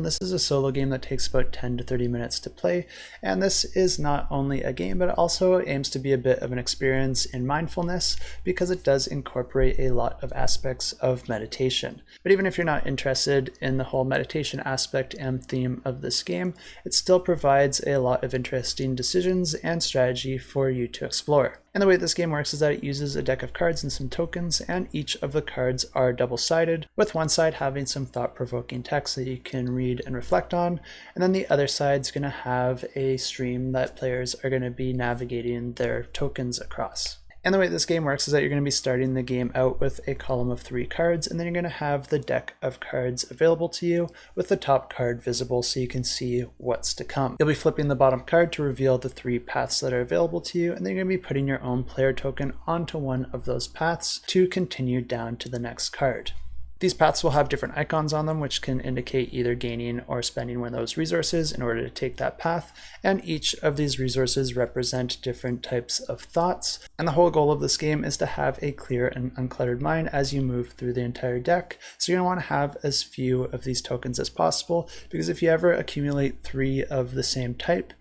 this is a solo game that takes about 10 to 30 minutes to play, and this is not only a game, but it also aims to be a bit of an experience in mindfulness because it does incorporate a lot of aspects of meditation. But even if you're not interested in the whole meditation aspect and theme of this game, it still provides a lot of interesting decisions and strategy for you to explore. And the way this game works is that it uses a deck of cards and some tokens, and each of the cards are double-sided, with one side having some thought-provoking text that you can read and reflect on, and then the other side's going to have a stream that players are going to be navigating their tokens across. And the way this game works is that you're going to be starting the game out with a column of 3 cards, and then you're going to have the deck of cards available to you with the top card visible so you can see what's to come. You'll be flipping the bottom card to reveal the 3 paths that are available to you, and then you're going to be putting your own player token onto one of those paths to continue down to the next card. These paths will have different icons on them, which can indicate either gaining or spending one of those resources in order to take that path, and each of these resources represent different types of thoughts. And the whole goal of this game is to have a clear and uncluttered mind as you move through the entire deck. So you're going to want to have as few of these tokens as possible, because if you ever accumulate 3 of the same type,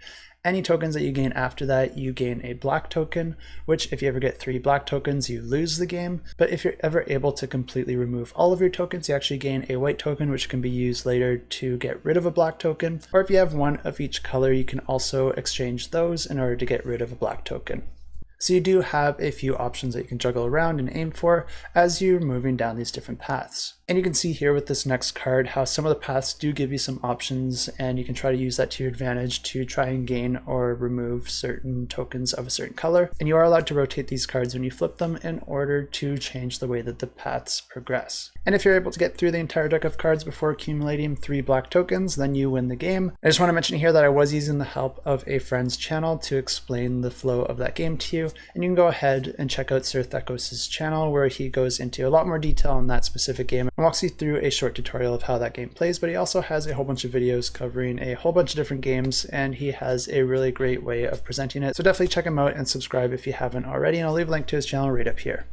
any tokens that you gain after that, you gain a black token, which if you ever get 3 black tokens, you lose the game. But if you're ever able to completely remove all of your tokens, you actually gain a white token, which can be used later to get rid of a black token. Or if you have 1 of each color, you can also exchange those in order to get rid of a black token. So you do have a few options that you can juggle around and aim for as you're moving down these different paths. And you can see here with this next card how some of the paths do give you some options, and you can try to use that to your advantage to try and gain or remove certain tokens of a certain color. And you are allowed to rotate these cards when you flip them in order to change the way that the paths progress. And if you're able to get through the entire deck of cards before accumulating 3 black tokens, then you win the game. I just want to mention here that I was using the help of a friend's channel to explain the flow of that game to you, and you can go ahead and check out Sir Thekos' channel where he goes into a lot more detail on that specific game and walks you through a short tutorial of how that game plays. But he also has a whole bunch of videos covering a whole bunch of different games, and he has a really great way of presenting it. So definitely check him out and subscribe if you haven't already, and I'll leave a link to his channel right up here.